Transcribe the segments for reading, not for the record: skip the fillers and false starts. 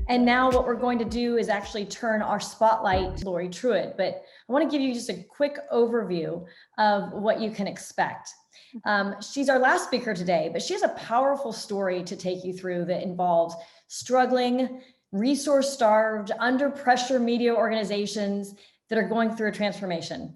And now what we're going to do is actually turn our spotlight to Laurie Truitt, but I want to give you just a quick overview of what you can expect. She's our last speaker today, but she has a powerful story to take you through that involves struggling, resource-starved, under pressure media organizations that are going through a transformation.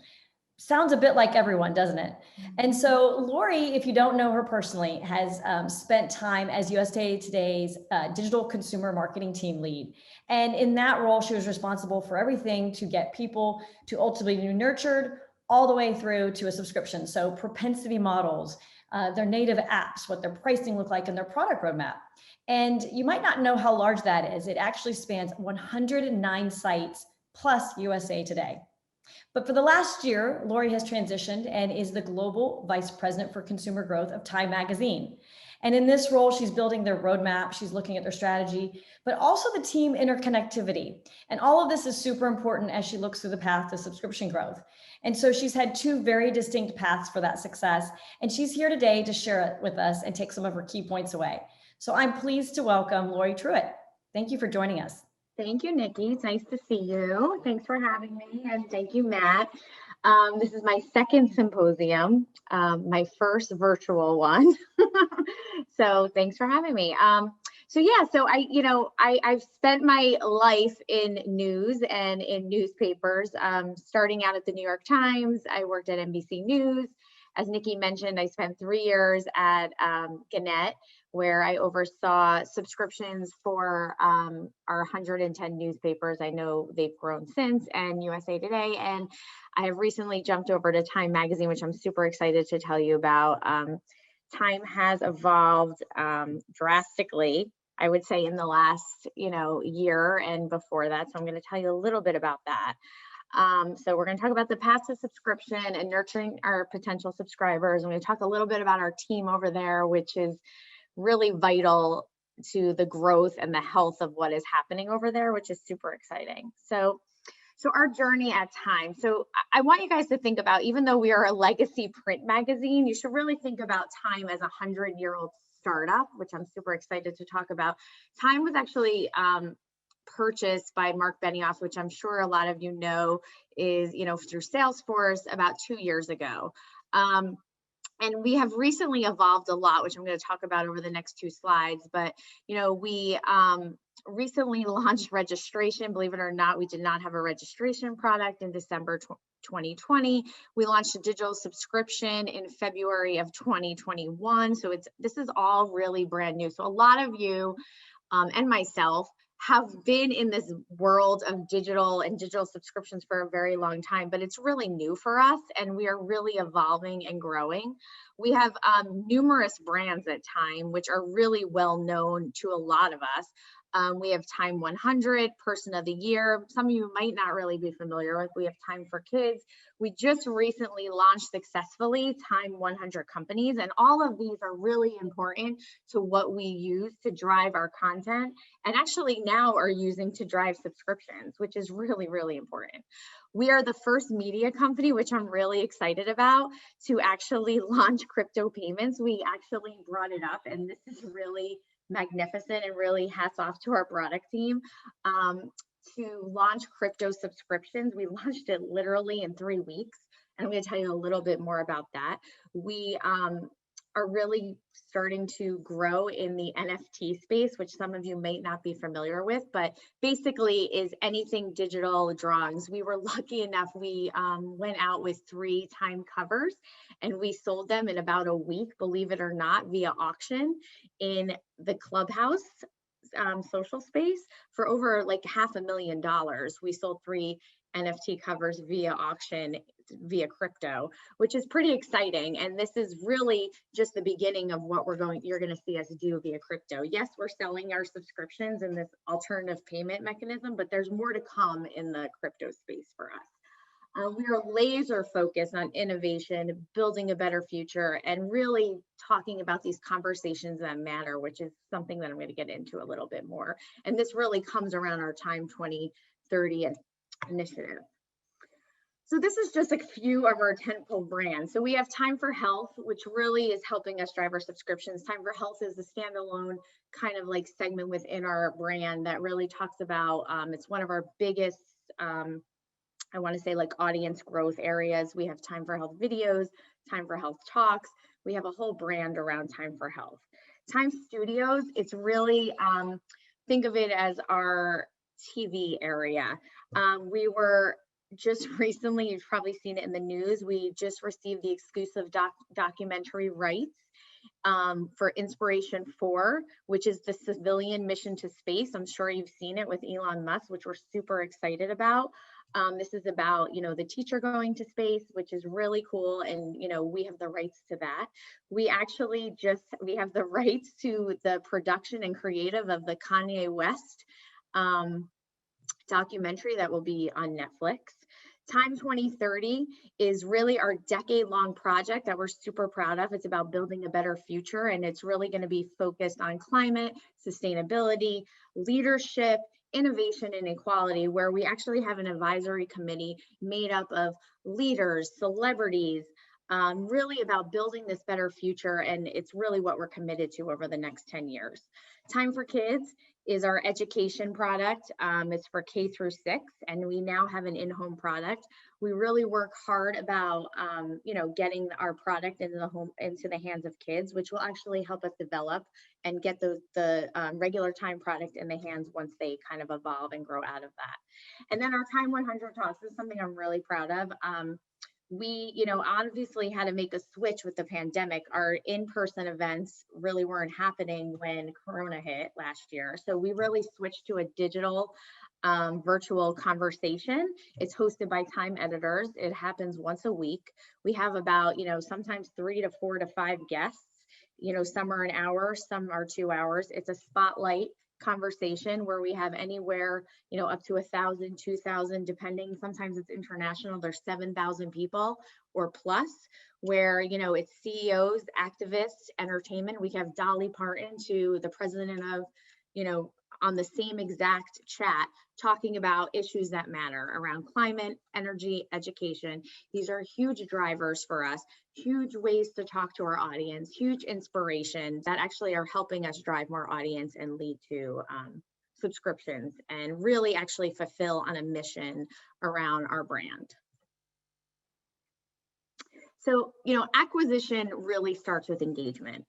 Sounds a bit like everyone, doesn't it? And so Laurie, if you don't know her personally, has spent time as USA Today's digital consumer marketing team lead. And in that role, she was responsible for everything to get people to ultimately be nurtured all the way through to a subscription. So propensity models, their native apps, what their pricing look like, and their product roadmap. And you might not know how large that is. It actually spans 109 sites plus USA Today. But for the last year, Laurie has transitioned and is the Global Vice President for Consumer Growth of Time Magazine. And in this role, she's building their roadmap, she's looking at their strategy, but also the team interconnectivity. And all of this is super important as she looks through the path to subscription growth. And so she's had two very distinct paths for that success. And she's here today to share it with us and take some of her key points away. So I'm pleased to welcome Laurie Truitt. Thank you for joining us. Thank you, Nikki. It's nice to see you. Thanks for having me. And thank you, Matt. This is my second symposium, my first virtual one. So thanks for having me. So I've spent my life in news and in newspapers, starting out at the New York Times. I worked at NBC News. As Nikki mentioned, I spent 3 years at Gannett, where I oversaw subscriptions for our 110 newspapers. I know they've grown since, and USA Today. And I have recently jumped over to Time Magazine, which I'm super excited to tell you about. Time has evolved drastically, I would say, in the last year and before that. So I'm going to tell you a little bit about that. So we're going to talk about the path to subscription and nurturing our potential subscribers. I'm going to talk a little bit about our team over there, which is really vital to the growth and the health of what is happening over there, which is super exciting. So our journey at Time. So I want you guys to think about, even though we are a legacy print magazine, you should really think about Time as a 100-year-old startup, which I'm super excited to talk about. Time was actually purchased by Mark Benioff, which I'm sure a lot of you know is, through Salesforce about 2 years ago. And we have recently evolved a lot, which I'm going to talk about over the next 2 slides. But, we recently launched registration. Believe it or not, we did not have a registration product in December 2020. We launched a digital subscription in February of 2021. So this is all really brand new. So a lot of you and myself have been in this world of digital subscriptions for a very long time, but it's really new for us, and we are really evolving and growing. We have numerous brands at Time, which are really well known to a lot of us. We have Time 100, Person of the Year. Some of you might not really be familiar with. We have Time for Kids. We just recently launched successfully Time 100 Companies, and all of these are really important to what we use to drive our content, and actually now are using to drive subscriptions, which is really, really important. We are the first media company, which I'm really excited about, to actually launch crypto payments. We actually brought it up, and this is really magnificent, and really hats off to our product team to launch crypto subscriptions. We launched it literally in 3 weeks, and I'm going to tell you a little bit more about that. We are really starting to grow in the NFT space, which some of you may not be familiar with, but basically is anything digital drawings. We were lucky enough, we went out with 3 Time covers, and we sold them in about a week, believe it or not, via auction in the Clubhouse social space for over like $500,000. We sold 3 NFT covers via auction, via crypto, which is pretty exciting. And this is really just the beginning of what you're going to see us do via crypto. Yes, we're selling our subscriptions in this alternative payment mechanism, but there's more to come in the crypto space for us. We are laser focused on innovation, building a better future, and really talking about these conversations that matter, which is something that I'm going to get into a little bit more. And this really comes around our Time 2030 initiative. So this is just a few of our tentpole brands. So we have Time for Health, which really is helping us drive our subscriptions. Time for Health is the standalone kind of like segment within our brand that really talks about, it's one of our biggest, I want to say like audience growth areas. We have Time for Health videos, Time for Health talks. We have a whole brand around Time for Health. Time Studios, it's really, think of it as our TV area. We were just recently, you've probably seen it in the news, we just received the exclusive documentary rights for Inspiration 4, which is the civilian mission to space. I'm sure you've seen it with Elon Musk, which we're super excited about. This is about, the teacher going to space, which is really cool. And, we have the rights to that. We actually we have the rights to the production and creative of the Kanye West documentary that will be on Netflix. Time 2030 is really our decade-long project that we're super proud of. It's about building a better future, and it's really going to be focused on climate, sustainability, leadership, innovation, and equality, where we actually have an advisory committee made up of leaders, celebrities, really about building this better future, and it's really what we're committed to over the next 10 years. Time for Kids is our education product. It's for K through 6, and we now have an in-home product. We really work hard about, getting our product into the hands of kids, which will actually help us develop and get the regular time product in the hands once they kind of evolve and grow out of that. And then our Time 100 Talks is something I'm really proud of. We, obviously had to make a switch with the pandemic. Our in-person events really weren't happening when Corona hit last year. So we really switched to a digital virtual conversation. It's hosted by Time editors. It happens once a week. We have about, sometimes 3 to 4 to 5 guests. Some are an hour, some are 2 hours. It's a spotlight conversation where we have anywhere, up to 1,000, 2,000, depending. Sometimes it's international. There's 7,000 people or plus, where, it's CEOs, activists, entertainment. We have Dolly Parton to the president of, on the same exact chat, talking about issues that matter around climate, energy, education. These are huge drivers for us, huge ways to talk to our audience, huge inspiration that actually are helping us drive more audience and lead to subscriptions and really actually fulfill on a mission around our brand. So, acquisition really starts with engagement.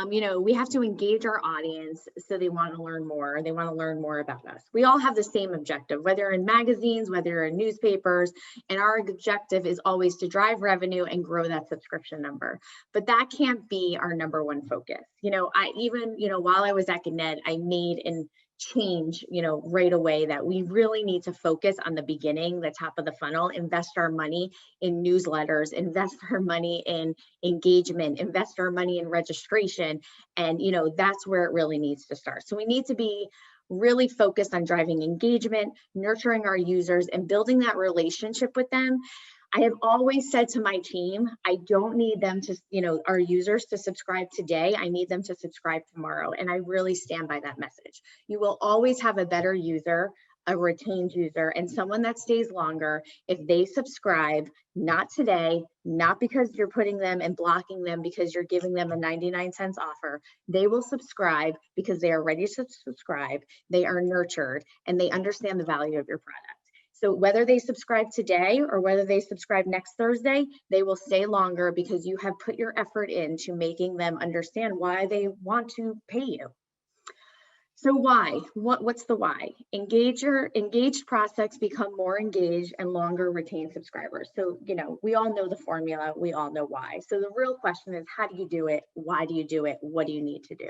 We have to engage our audience so they want to learn more. They want to learn more about us. We all have the same objective, whether in magazines, whether in newspapers, and our objective is always to drive revenue and grow that subscription number. But that can't be our number one focus. I even, while I was at Gannett, I made an change, right away, that we really need to focus on the beginning, the top of the funnel, invest our money in newsletters, invest our money in engagement, invest our money in registration. And, that's where it really needs to start. So we need to be really focused on driving engagement, nurturing our users, and building that relationship with them. I have always said to my team, I don't need them to, our users to subscribe today. I need them to subscribe tomorrow. And I really stand by that message. You will always have a better user, a retained user, and someone that stays longer if they subscribe, not today, not because you're putting them and blocking them because you're giving them a 99-cent offer. They will subscribe because they are ready to subscribe, they are nurtured, and they understand the value of your product. So whether they subscribe today or whether they subscribe next Thursday, they will stay longer because you have put your effort into making them understand why they want to pay you. So why? What's the why? Engaged prospects become more engaged and longer retained subscribers. So, we all know the formula. We all know why. So the real question is, how do you do it? Why do you do it? What do you need to do?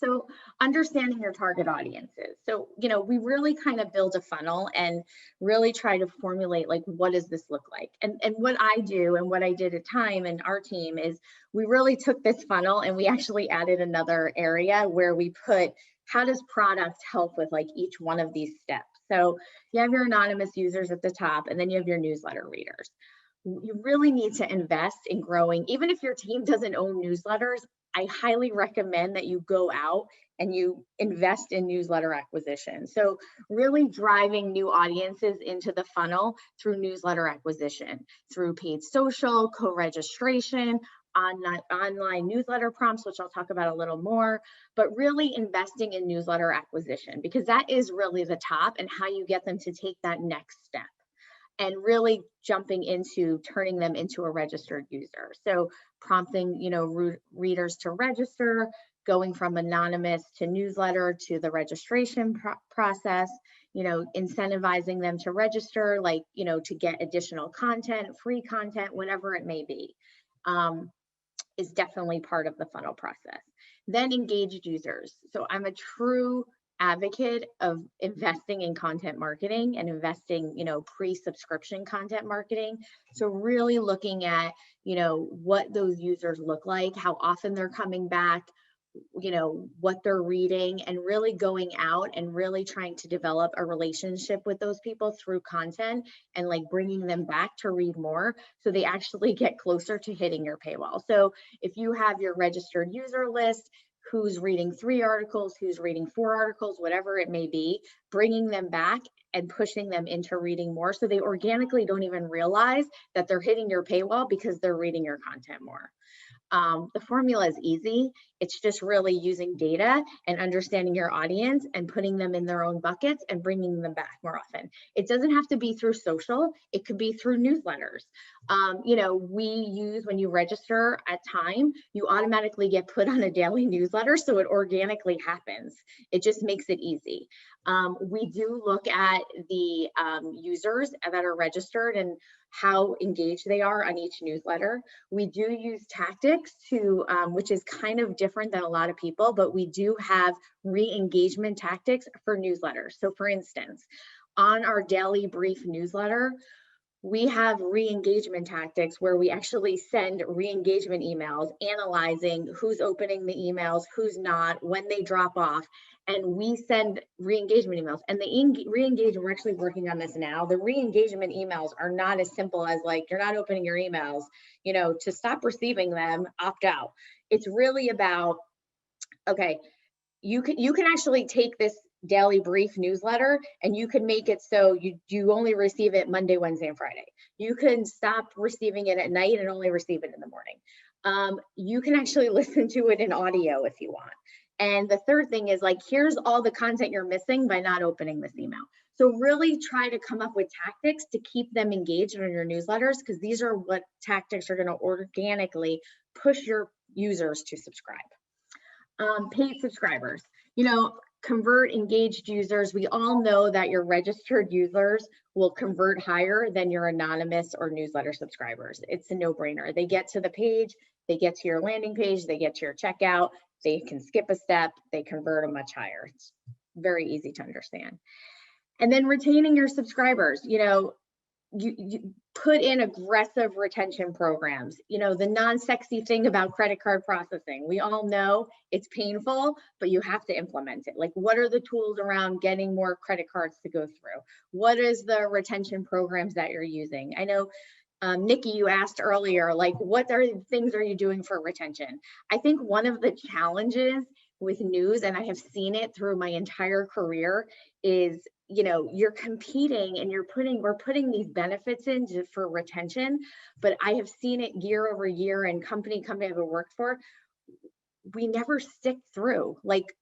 So understanding your target audiences. So, we really kind of build a funnel and really try to formulate, like, what does this look like? And what I do and what I did at Time and our team is we really took this funnel and we actually added another area where we put, how does product help with like each one of these steps? So you have your anonymous users at the top, and then you have your newsletter readers. You really need to invest in growing, even if your team doesn't own newsletters. I highly recommend that you go out and you invest in newsletter acquisition. So really driving new audiences into the funnel through newsletter acquisition, through paid social, co-registration, online newsletter prompts, which I'll talk about a little more, but really investing in newsletter acquisition, because that is really the top and how you get them to take that next step, and really jumping into turning them into a registered user. So prompting, readers to register, going from anonymous to newsletter to the registration process, incentivizing them to register, like, to get additional content, free content, whatever it may be, is definitely part of the funnel process. Then engaged users. So I'm a true advocate of investing in content marketing and investing, pre-subscription content marketing. So really looking at, what those users look like, how often they're coming back, what they're reading, and really going out and really trying to develop a relationship with those people through content, and like bringing them back to read more, so they actually get closer to hitting your paywall. So if you have your registered user list, who's reading 3 articles, who's reading 4 articles, whatever it may be, bringing them back and pushing them into reading more, so they organically don't even realize that they're hitting your paywall because they're reading your content more. The formula is easy. It's just really using data and understanding your audience and putting them in their own buckets and bringing them back more often. It doesn't have to be through social. It could be through newsletters. We use, when you register at time, you automatically get put on a daily newsletter, so it organically happens. It just makes it easy. We do look at the users that are registered and how engaged they are on each newsletter. We do use tactics to, which is kind of different than a lot of people, but we do have re-engagement tactics for newsletters. So for instance, on our daily brief newsletter, we have re-engagement tactics where we actually send re-engagement emails analyzing who's opening the emails, who's not, when they drop off, and we send re-engagement emails. And the re-engagement, we're actually working on this now. The re-engagement emails are not as simple as like, you're not opening your emails, to stop receiving them, opt out. It's really about, okay, you can actually take this daily brief newsletter and you can make it so you only receive it Monday, Wednesday, and Friday. You can stop receiving it at night and only receive it in the morning. You can actually listen to it in audio if you want. And the third thing is, like, here's all the content you're missing by not opening this email. So really try to come up with tactics to keep them engaged in your newsletters, because these are what tactics are going to organically push your users to subscribe. Paid subscribers, convert engaged users. We all know that your registered users will convert higher than your anonymous or newsletter subscribers. It's a no-brainer. They get to the page, they get to your landing page, they get to your checkout, they can skip a step, they convert a much higher. It's very easy to understand. And then retaining your subscribers, you put in aggressive retention programs. The non-sexy thing about credit card processing, we all know it's painful, but you have to implement it. Like, what are the tools around getting more credit cards to go through? What is the retention programs that you're using? I know, Nikki, you asked earlier, like, what things are you doing for retention? I think one of the challenges with news, and I have seen it through my entire career, is you're competing and we're putting these benefits in for retention, but I have seen it year over year, and company I've worked for, we never stick through. Like,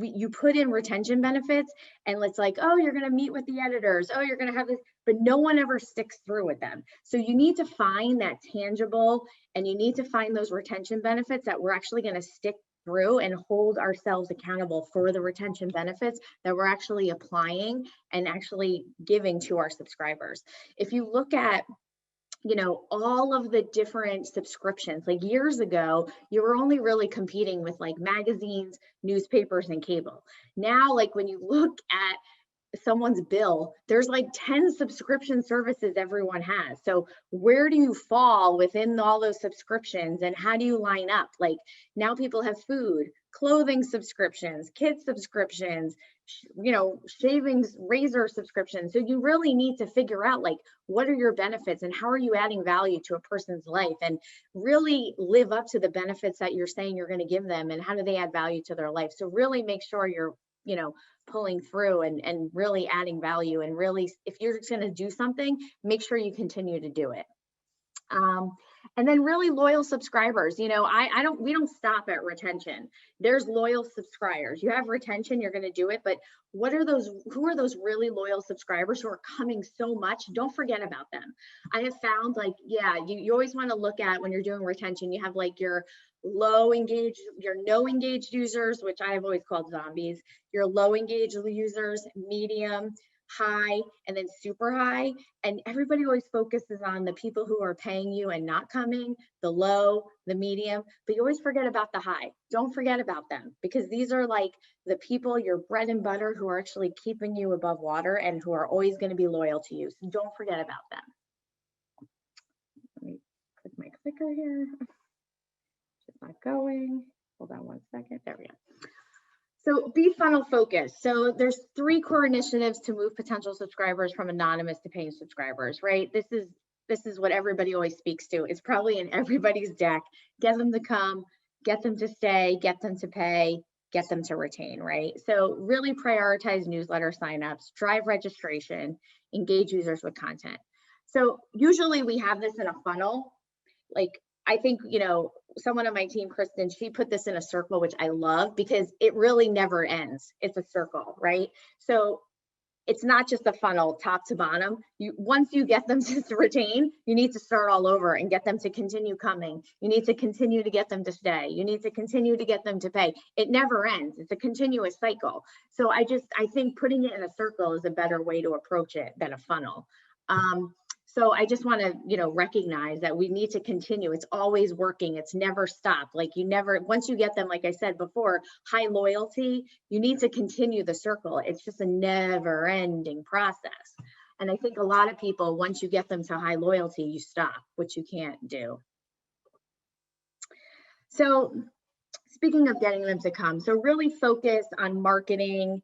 you put in retention benefits and it's like, oh, you're going to meet with the editors, oh, you're going to have this, but no one ever sticks through with them. So you need to find that tangible, and you need to find those retention benefits that we're actually going to stick through and hold ourselves accountable for the retention benefits that we're actually applying and actually giving to our subscribers. If you look at all of the different subscriptions, like years ago, you were only really competing with like magazines, newspapers, and cable. Now, like when you look at someone's bill, there's like 10 subscription services everyone has. So where do you fall within all those subscriptions, and how do you line up? Like, now people have food, clothing subscriptions, kids subscriptions, shavings, razor subscriptions. So you really need to figure out, like, what are your benefits and how are you adding value to a person's life, and really live up to the benefits that you're saying you're going to give them, and how do they add value to their life. So really make sure you're, pulling through and really adding value, and really, if you're just going to do something, make sure you continue to do it. And then really loyal subscribers. We don't stop at retention. There's loyal subscribers. You have retention, you're going to do it, but who are those really loyal subscribers who are coming so much? Don't forget about them. I have found, like, you always want to look at, when you're doing retention, you have like your low engaged, your no engaged users, which I have always called zombies, your low engaged users, medium, high, and then super high. And everybody always focuses on the people who are paying you and not coming, the low, the medium, but you always forget about the high. Don't forget about them, because these are like the people, your bread and butter, who are actually keeping you above water and who are always going to be loyal to you. So don't forget about them. Let me click my clicker here. It's not going. Hold on one second. There we go. So be funnel focused. So there's 3 core initiatives to move potential subscribers from anonymous to paying subscribers, right? This is what everybody always speaks to. It's probably in everybody's deck. Get them to come, get them to stay, get them to pay, get them to retain, right? So really prioritize newsletter signups, drive registration, engage users with content. So usually we have this in a funnel. Like, I think, someone on my team, Kristen, she put this in a circle, which I love, because it really never ends. It's a circle, right? So it's not just a funnel top to bottom. Once you get them to retain, you need to start all over and get them to continue coming. You need to continue to get them to stay. You need to continue to get them to pay. It never ends. It's a continuous cycle. So I think putting it in a circle is a better way to approach it than a funnel. So I just want to, recognize that we need to continue. It's always working. It's never stopped. Like, once you get them, like I said before, high loyalty, you need to continue the circle. It's just a never ending process. And I think a lot of people, once you get them to high loyalty, you stop, which you can't do. So speaking of getting them to come, so really focus on marketing,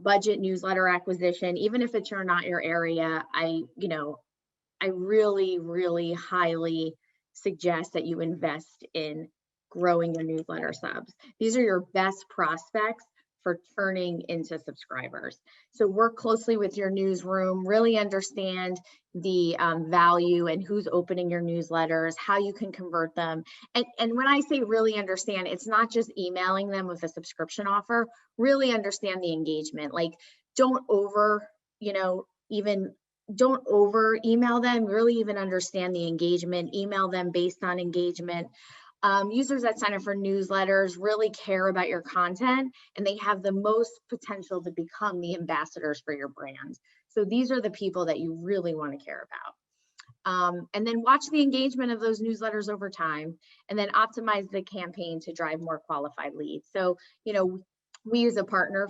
budget newsletter acquisition. Even if it's not your area, I really, really highly suggest that you invest in growing your newsletter subs. These are your best prospects for turning into subscribers. So work closely with your newsroom, really understand the value and who's opening your newsletters, how you can convert them. And when I say really understand, it's not just emailing them with a subscription offer. Really understand the engagement. Like, don't over email them. Really even understand the engagement. Email them based on engagement. Users that sign up for newsletters really care about your content, and they have the most potential to become the ambassadors for your brand. So these are the people that you really want to care about. And then watch the engagement of those newsletters over time, and then optimize the campaign to drive more qualified leads. So, we use a partner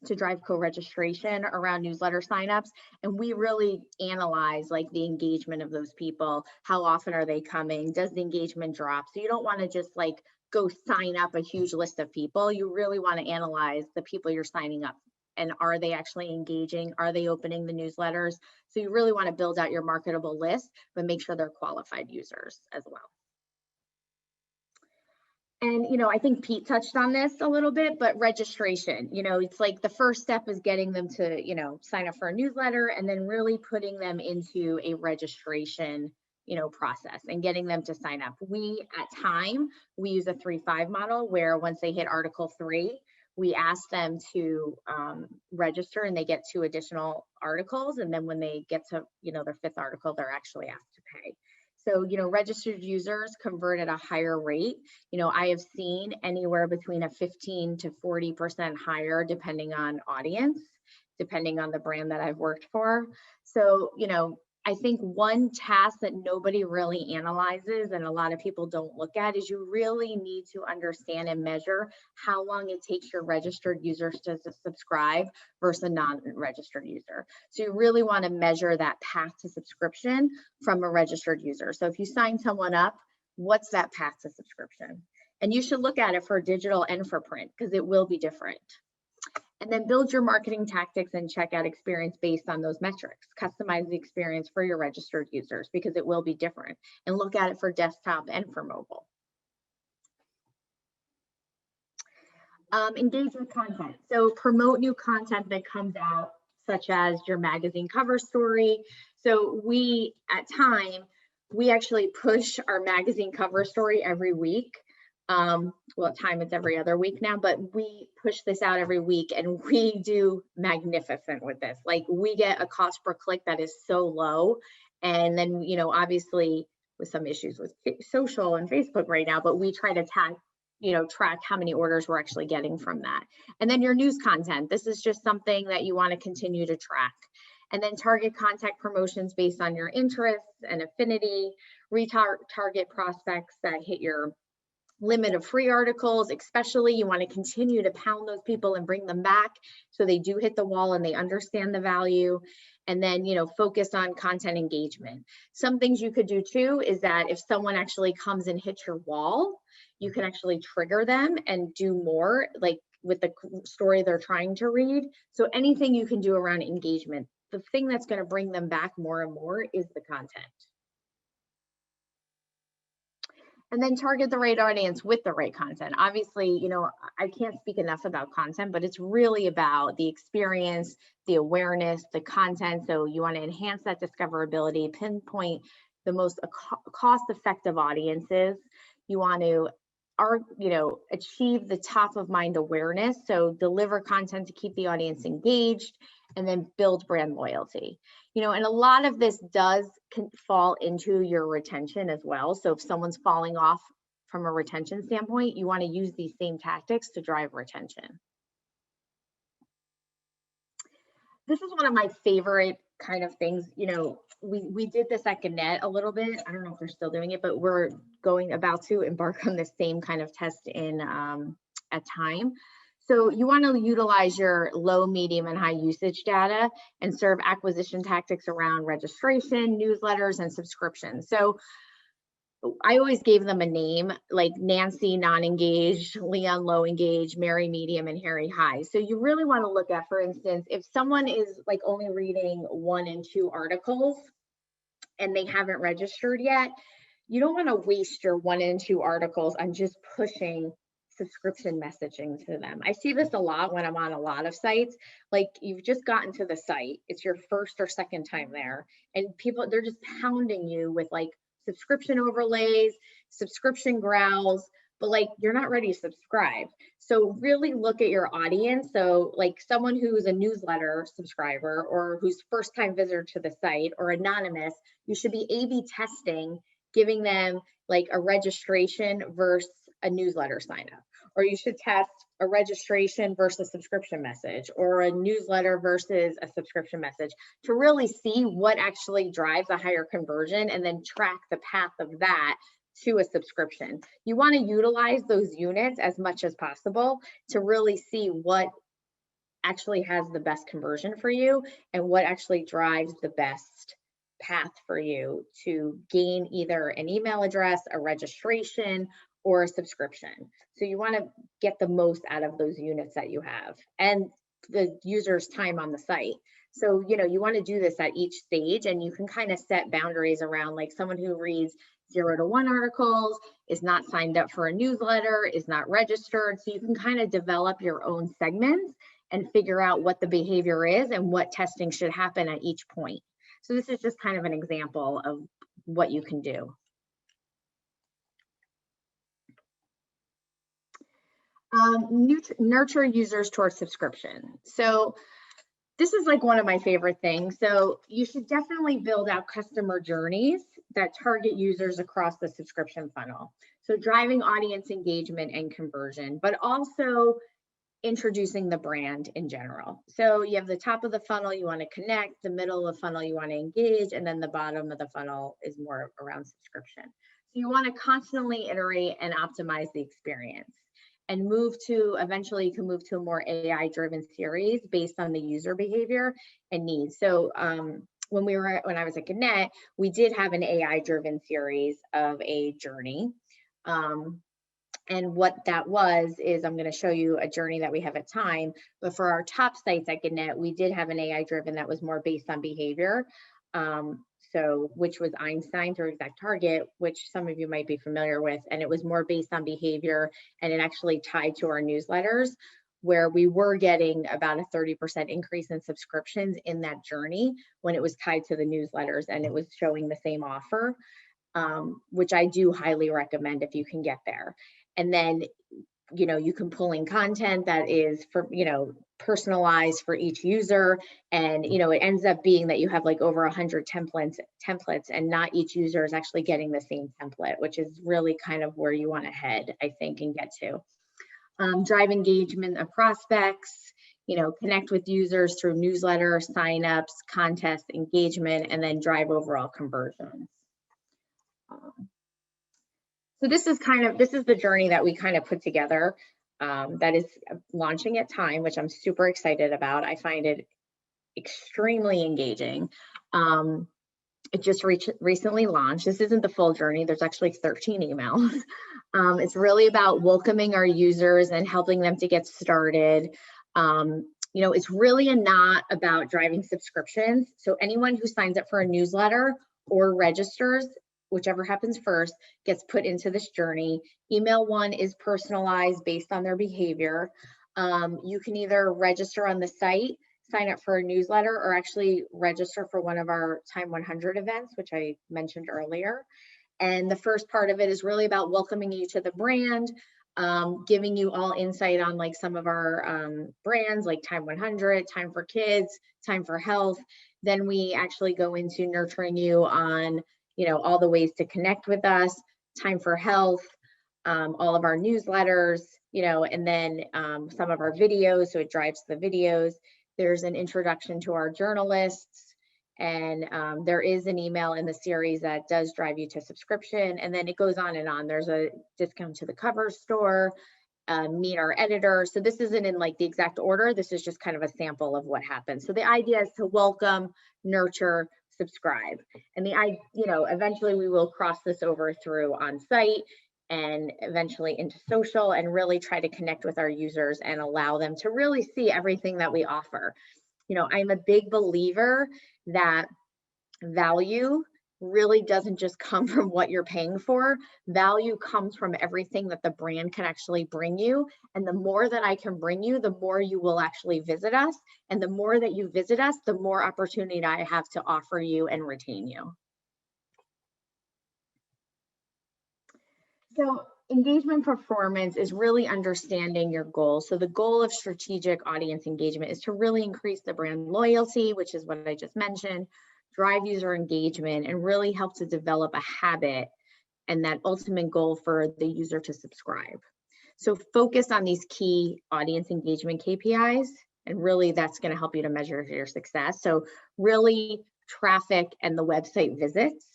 to drive co-registration around newsletter signups, and we really analyze like the engagement of those people. How often are they coming? Does the engagement drop? So you don't want to just like go sign up a huge list of people. You really want to analyze the people you're signing up, and are they actually engaging? Are they opening the newsletters? So you really want to build out your marketable list, but make sure they're qualified users as well. And, I think Pete touched on this a little bit, but registration, it's like the first step is getting them to, sign up for a newsletter, and then really putting them into a registration, process and getting them to sign up. We use a 3-5 model, where once they hit Article 3, we ask them to register, and they get 2 additional articles. And then when they get to, their 5th article, they're actually asked to pay. So, registered users convert at a higher rate. I have seen anywhere between a 15 to 40% higher, depending on audience, depending on the brand that I've worked for. So, I think one task that nobody really analyzes and a lot of people don't look at is you really need to understand and measure how long it takes your registered users to subscribe versus a non-registered user. So you really want to measure that path to subscription from a registered user. So if you sign someone up, what's that path to subscription? And you should look at it for digital and for print because it will be different. And then build your marketing tactics and checkout experience based on those metrics. Customize the experience for your registered users because it will be different. And look at it for desktop and for mobile. Engage with content. So promote new content that comes out, such as your magazine cover story. So we, at Time, we actually push our magazine cover story every week. Well, at Time it's every other week now, but we push this out every week and we do magnificent with this. Like we get a cost per click that is so low. And then, you know, obviously with some issues with social and Facebook right now, but we try to track how many orders we're actually getting from that. And then your news content. This is just something that you want to continue to track. And then target contact promotions based on your interests and affinity, retarget prospects that hit your limit of free articles. Especially you want to continue to pound those people and bring them back so they do hit the wall and they understand the value. And then, you know, focus on content engagement. Some things you could do too is that if someone actually comes and hits your wall, you can actually trigger them and do more like with the story they're trying to read. So anything you can do around engagement. The thing that's going to bring them back more and more is the content. And then target the right audience with the right content. Obviously, you know, I can't speak enough about content, but it's really about the experience, the awareness, the content. So you want to enhance that discoverability, pinpoint the most cost-effective audiences. You want to achieve the top of mind awareness. So deliver content to keep the audience engaged and then build brand loyalty. You know, and a lot of this can fall into your retention as well. So if someone's falling off from a retention standpoint, you want to use these same tactics to drive retention. This is one of my favorite kind of things. You know, we did this at Gannett a little bit. I don't know if they're still doing it, but we're about to embark on the same kind of test in at Time. So you want to utilize your low, medium, and high usage data and serve acquisition tactics around registration, newsletters, and subscriptions. So I always gave them a name like Nancy non-engaged, Leon low engaged, Mary medium, and Harry high. So you really want to look at, for instance, if someone is like only reading 1 and 2 articles and they haven't registered yet, you don't want to waste your 1 and 2 articles on just pushing subscription messaging to them. I see this a lot when I'm on a lot of sites. Like you've just gotten to the site, it's your first or second time there, and people, they're just pounding you with like subscription overlays, subscription growls, but like you're not ready to subscribe. So really look at your audience. So like someone who's a newsletter subscriber or who's first time visitor to the site or anonymous, you should be A/B testing, giving them like a registration versus a newsletter sign up, or you should test a registration versus a subscription message or a newsletter versus a subscription message to really see what actually drives a higher conversion and then track the path of that to a subscription. You want to utilize those units as much as possible to really see what actually has the best conversion for you and what actually drives the best path for you to gain either an email address, a registration, or a subscription. So you want to get the most out of those units that you have and the user's time on the site. So, you know, you want to do this at each stage, and you can kind of set boundaries around like someone who reads 0 to 1 articles, is not signed up for a newsletter, is not registered. So you can kind of develop your own segments and figure out what the behavior is and what testing should happen at each point. So this is just kind of an example of what you can do. Nurture users towards subscription. So this is like one of my favorite things. So you should definitely build out customer journeys that target users across the subscription funnel. So driving audience engagement and conversion, but also introducing the brand in general. So you have the top of the funnel, you want to connect, the middle of the funnel, you want to engage, and then the bottom of the funnel is more around subscription. So you want to constantly iterate and optimize the experience and eventually you can move to a more AI driven series based on the user behavior and needs. So when I was at Gannett, we did have an AI driven series of a journey. And what that is I'm going to show you a journey that we have at Time. But for our top sites at Gannett, we did have an AI driven that was more based on behavior. Which was Einstein through Exact Target, which some of you might be familiar with. And it was more based on behavior, and it actually tied to our newsletters, where we were getting about a 30% increase in subscriptions in that journey when it was tied to the newsletters and it was showing the same offer, which I do highly recommend if you can get there. And then, you can pull in content that is for, personalized for each user. And, it ends up being that you have like over 100 templates, and not each user is actually getting the same template, which is really kind of where you want to head, I think, and get to. Drive engagement of prospects, connect with users through newsletter, signups, contest engagement, and then drive overall conversions. So this is the journey that we kind of put together that is launching at Time, which I'm super excited about. I find it extremely engaging. It just recently launched. This isn't the full journey. There's actually 13 emails. It's really about welcoming our users and helping them to get started. It's really not about driving subscriptions. So anyone who signs up for a newsletter or registers, whichever happens first, gets put into this journey. Email 1 is personalized based on their behavior. You can either register on the site, sign up for a newsletter, or actually register for one of our Time 100 events, which I mentioned earlier. And the first part of it is really about welcoming you to the brand, giving you all insight on like some of our brands like Time 100, Time for Kids, Time for Health. Then we actually go into nurturing you on all the ways to connect with us, Time for Health, all of our newsletters, and then some of our videos. So it drives the videos. There's an introduction to our journalists, and there is an email in the series that does drive you to subscription. And then it goes on and on. There's a discount to the cover store, meet our editor. So this isn't in like the exact order. This is just kind of a sample of what happens. So the idea is to welcome, nurture, subscribe. And eventually we will cross this over through on site and eventually into social, and really try to connect with our users and allow them to really see everything that we offer. I'm a big believer that value really doesn't just come from what you're paying for. Value comes from everything that the brand can actually bring you. And the more that I can bring you, the more you will actually visit us. And the more that you visit us, the more opportunity I have to offer you and retain you. So engagement performance is really understanding your goals. So the goal of strategic audience engagement is to really increase the brand loyalty, which is what I just mentioned, drive user engagement, and really help to develop a habit and that ultimate goal for the user to subscribe. So focus on these key audience engagement KPIs, and really that's going to help you to measure your success. So really traffic and the website visits.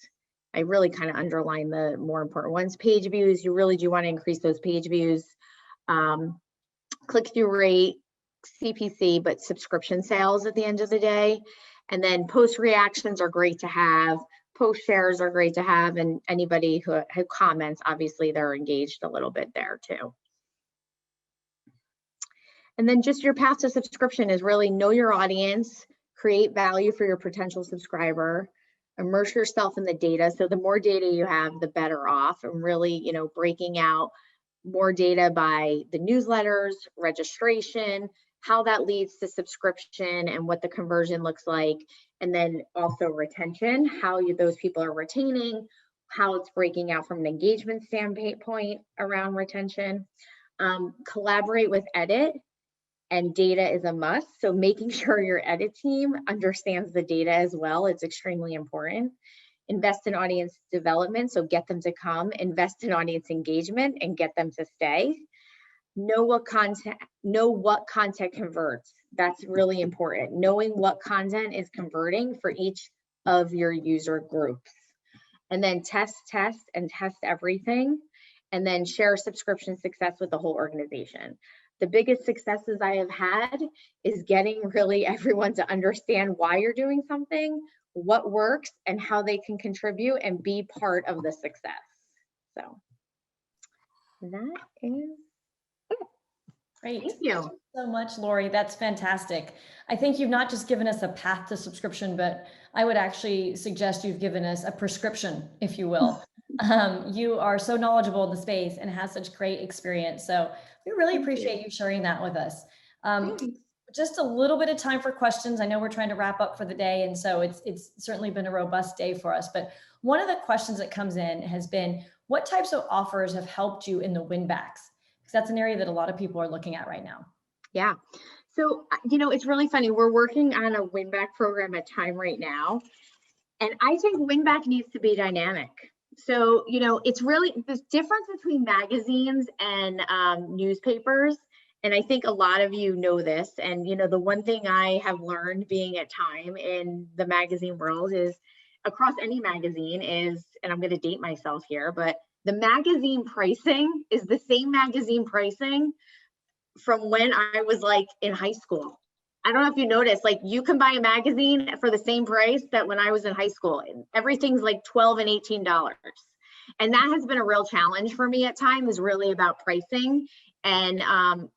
I really kind of underline the more important ones. Page views, you really do want to increase those page views. Click-through rate, CPC, but subscription sales at the end of the day. And then post reactions are great to have. Post shares are great to have. And anybody who comments, obviously they're engaged a little bit there too. And then just your path to subscription is really know your audience, create value for your potential subscriber, immerse yourself in the data. So the more data you have, the better off, and really, breaking out more data by the newsletters, registration, how that leads to subscription and what the conversion looks like. And then also retention, how those people are retaining, how it's breaking out from an engagement standpoint around retention. Collaborate with edit. And data is a must. So making sure your edit team understands the data as well, it's extremely important. Invest in audience development, so get them to come. Invest in audience engagement and get them to stay. know what content converts. That's really important. Knowing what content is converting for each of your user groups. And then test everything, and then share subscription success with the whole organization. The biggest successes I have had is getting really everyone to understand why you're doing something, what works, and how they can contribute and be part of the success. So that is it. Great. Thank you. Thank you so much, Laurie. That's fantastic. I think you've not just given us a path to subscription, but I would actually suggest you've given us a prescription, if you will. You are so knowledgeable in the space and have such great experience. So we really appreciate you sharing that with us. Just a little bit of time for questions. I know we're trying to wrap up for the day, and so it's certainly been a robust day for us. But one of the questions that comes in has been, what types of offers have helped you in the win backs? Because that's an area that a lot of people are looking at right now. Yeah. So, it's really funny. We're working on a win back program at Time right now. And I think win back needs to be dynamic. So, it's really this difference between magazines and newspapers. And I think a lot of you know this. And, the one thing I have learned being at Time in the magazine world is across any magazine is, and I'm going to date myself here, but the magazine pricing is the same magazine pricing from when I was like in high school. I don't know if you noticed, like you can buy a magazine for the same price that when I was in high school. Everything's like $12 and $18. And that has been a real challenge for me at Time, is really about pricing. And,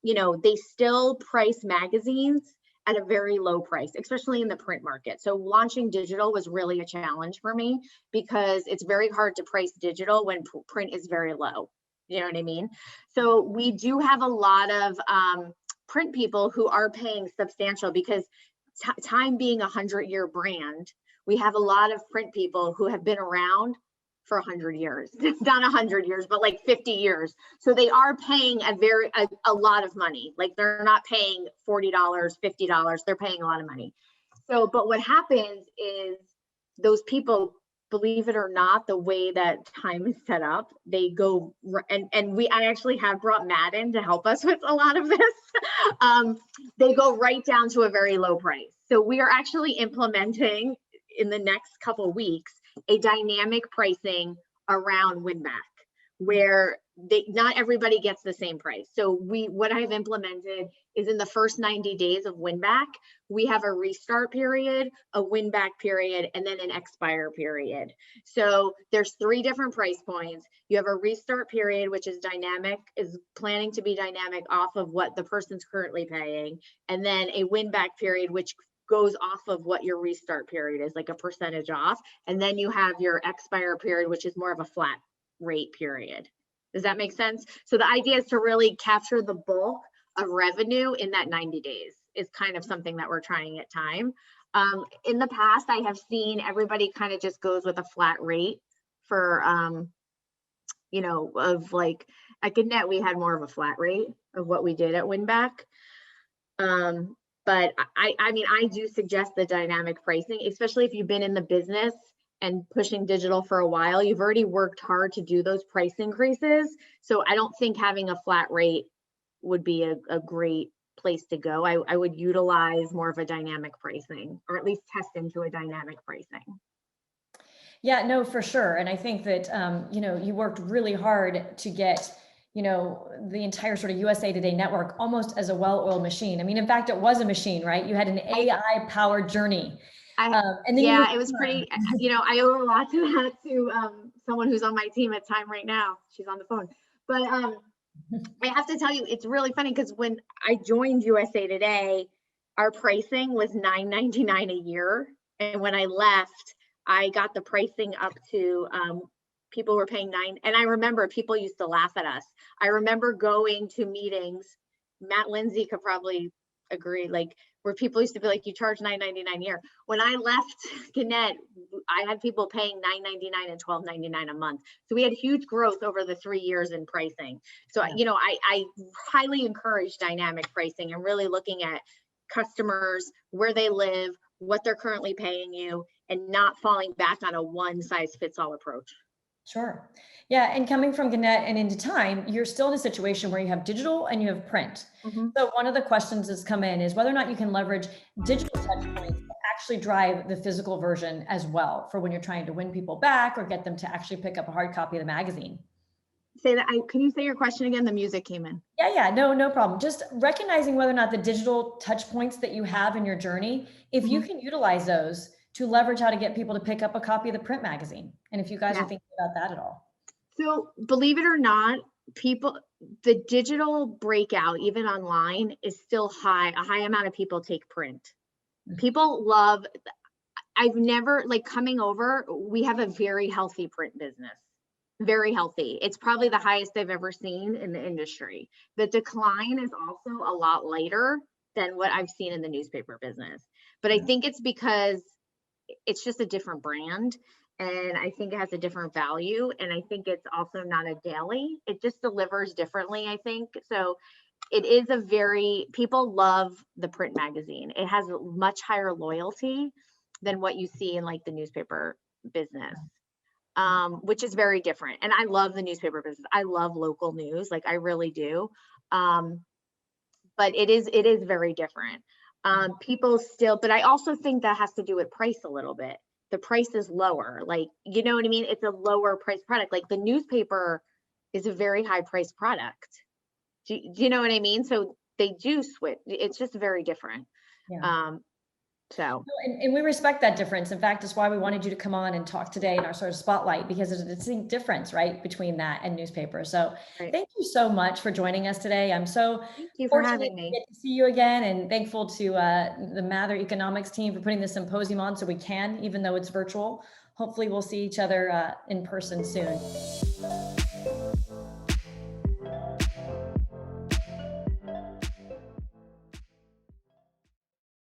they still price magazines at a very low price, especially in the print market. So launching digital was really a challenge for me because it's very hard to price digital when print is very low. You know what I mean? So we do have a lot of print people who are paying substantial, because Time being a 100-year brand, we have a lot of print people who have been around for 100 years, not 100 years, but like 50 years. So they are paying a lot of money. Like they're not paying $40, $50. They're paying a lot of money. So, but what happens is those people, believe it or not, the way that Time is set up, they go, and I actually have brought Matt in to help us with a lot of this. They go right down to a very low price. So we are actually implementing in the next couple of weeks a dynamic pricing around win back, where not everybody gets the same price. So what I've implemented is in the first 90 days of win back, we have a restart period, a win back period, and then an expire period. So there's 3 different price points. You have a restart period, which is dynamic, is planning to be dynamic off of what the person's currently paying. And then a win back period, which goes off of what your restart period is, like a percentage off. And then you have your expire period, which is more of a flat rate period. Does that make sense? So the idea is to really capture the bulk of revenue in that 90 days is kind of something that we're trying at Time. In the past, I have seen everybody kind of just goes with a flat rate for, of like, at Gannett, we had more of a flat rate of what we did at Winback. But I do suggest the dynamic pricing, especially if you've been in the business and pushing digital for a while. You've already worked hard to do those price increases. So I don't think having a flat rate would be a great place to go. I would utilize more of a dynamic pricing, or at least test into a dynamic pricing. Yeah, no, for sure. And I think that, you worked really hard to get the entire sort of USA Today network almost as a well-oiled machine. I mean, in fact, it was a machine, right? You had an AI-powered journey. And then it was pretty, I owe a lot to that to someone who's on my team at Time right now. She's on the phone. But I have to tell you, it's really funny because when I joined USA Today, our pricing was $9.99 a year. And when I left, I got the pricing up to people were paying $9. And I remember people used to laugh at us. I remember going to meetings. Matt Lindsay could probably agree, like where people used to be like, you charge $9.99 a year. When I left Gannett, I had people paying $9.99 and $12.99 a month. So we had huge growth over the 3 years in pricing. So, I highly encourage dynamic pricing and really looking at customers, where they live, what they're currently paying you, and not falling back on a one-size-fits-all approach. Sure. Yeah. And coming from Gannett and into time, you're still in a situation where you have digital and you have print. Mhm. So one of the questions that's come in is whether or not you can leverage digital touch points to actually drive the physical version as well for when you're trying to win people back or get them to actually pick up a hard copy of the magazine. Say that. Can you say your question again? The music came in. Yeah, no problem. Just recognizing whether or not the digital touch points that you have in your journey, if you Mhm. can utilize those to leverage how to get people to pick up a copy of the print magazine. And if you guys are Yeah. thinking about that at all. So believe it or not, people, the digital breakout, even online, is still high. A high amount of people take print. People love, I've never, like coming over, we have a very healthy print business. Very healthy. It's probably the highest I've ever seen in the industry. The decline is also a lot lighter than what I've seen in the newspaper business. But I think it's because it's just a different brand, and I think it has a different value, and I think it's also not a daily. It just delivers differently, I think. So it is a very, people love the print magazine. It has a much higher loyalty than what you see in like the newspaper business, which is very different. And I love the newspaper business. I love local news, like I really do. But it is very different. People still, but I also think that has to do with price a little bit. The price is lower, like, you know what I mean? It's a lower price product. Like the newspaper is a very high price product. Do you know what I mean? So they do switch. It's just very different. Yeah. So And we respect that difference. In fact, it's why we wanted you to come on and talk today in our sort of spotlight, because there's a distinct difference, right, between that and newspaper. So right. thank you so much for joining us today. I'm so Thank you for fortunate having to me. get to see you again, and thankful to the Mather Economics team for putting this symposium on so we can, even though it's virtual. Hopefully we'll see each other in person soon.